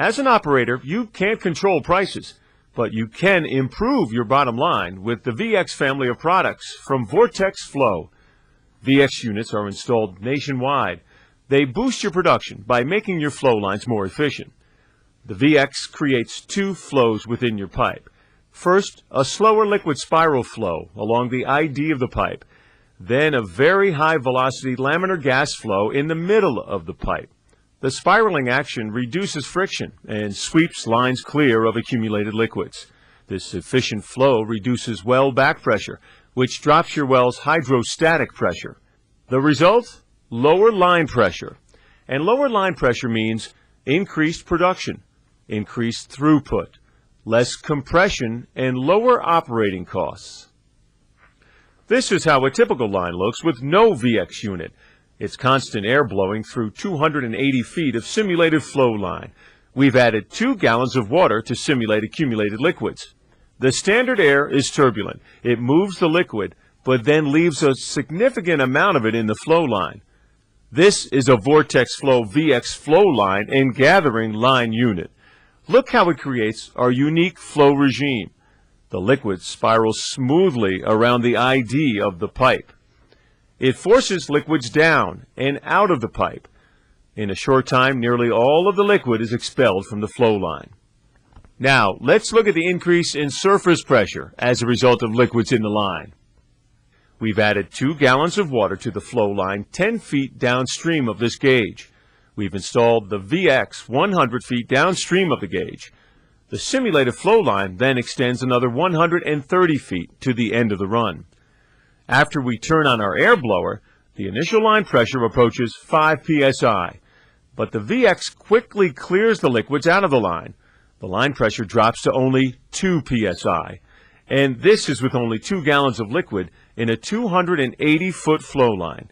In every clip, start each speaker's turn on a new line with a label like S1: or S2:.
S1: As an operator, you can't control prices, but you can improve your bottom line with the VX family of products from Vortex Flow. VX units are installed nationwide. They boost your production by making your flow lines more efficient. The VX creates two flows within your pipe. First, a slower liquid spiral flow along the ID of the pipe. Then a very high velocity laminar gas flow in the middle of the pipe. The spiraling action reduces friction and sweeps lines clear of accumulated liquids. This efficient flow reduces well back pressure, which drops your well's hydrostatic pressure. The result? Lower line pressure. And lower line pressure means increased production, increased throughput, less compression, and lower operating costs. This is how a typical line looks with no VX unit. It's constant air blowing through 280 feet of simulated flow line. We've added 2 gallons of water to simulate accumulated liquids. The standard air is turbulent. It moves the liquid, but then leaves a significant amount of it in the flow line. This is a Vortex Flow VX flow line and gathering line unit. Look how it creates our unique flow regime. The liquid spirals smoothly around the ID of the pipe. It forces liquids down and out of the pipe. In a short time, nearly all of the liquid is expelled from the flow line. Now, let's look at the increase in surface pressure as a result of liquids in the line. We've added 2 gallons of water to the flow line 10 feet downstream of this gauge. We've installed the VX 100 feet downstream of the gauge. The simulated flow line then extends another 130 feet to the end of the run. After we turn on our air blower, the initial line pressure approaches 5 psi, but the VX quickly clears the liquids out of the line. The line pressure drops to only 2 psi, and this is with only 2 gallons of liquid in a 280-foot flow line.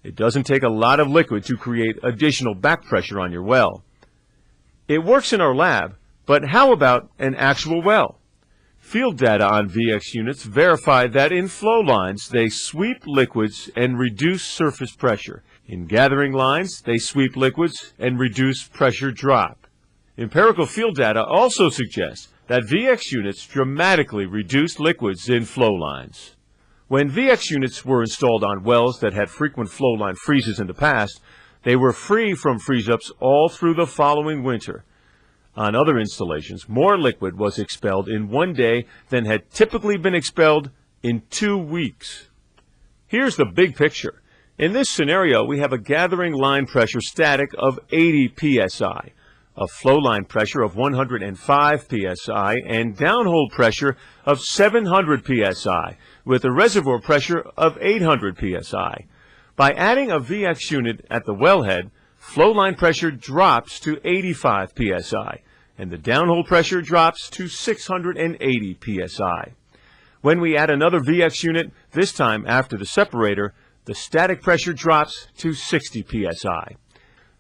S1: It doesn't take a lot of liquid to create additional back pressure on your well. It works in our lab, but how about an actual well? Field data on VX units verify that in flow lines, they sweep liquids and reduce surface pressure. In gathering lines, they sweep liquids and reduce pressure drop. Empirical field data also suggests that VX units dramatically reduce liquids in flow lines. When VX units were installed on wells that had frequent flow line freezes in the past, they were free from freeze-ups all through the following winter. On other installations, more liquid was expelled in one day than had typically been expelled in 2 weeks. Here's the big picture. In this scenario, we have a gathering line pressure static of 80 psi, a flow line pressure of 105 psi, and downhole pressure of 700 psi, with a reservoir pressure of 800 psi. By adding a VX unit at the wellhead, flow line pressure drops to 85 psi, and the downhole pressure drops to 680 psi. When we add another VX unit, this time after the separator, the static pressure drops to 60 psi.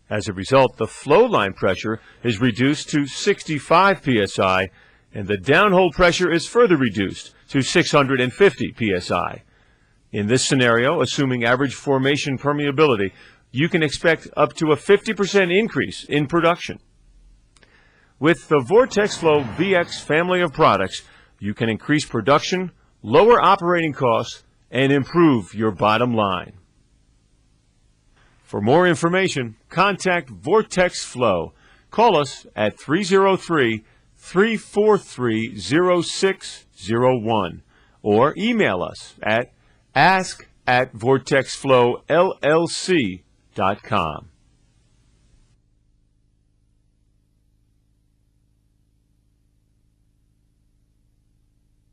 S1: As a result, the flow line pressure is reduced to 65 psi, and the downhole pressure is further reduced to 650 psi. In this scenario, assuming average formation permeability, you can expect up to a 50% increase in production. With the Vortex Flow VX family of products, you can increase production, lower operating costs, and improve your bottom line. For more information, contact Vortex Flow. Call us at 303-343-0601 or email us at ask@vortexflowllc.com.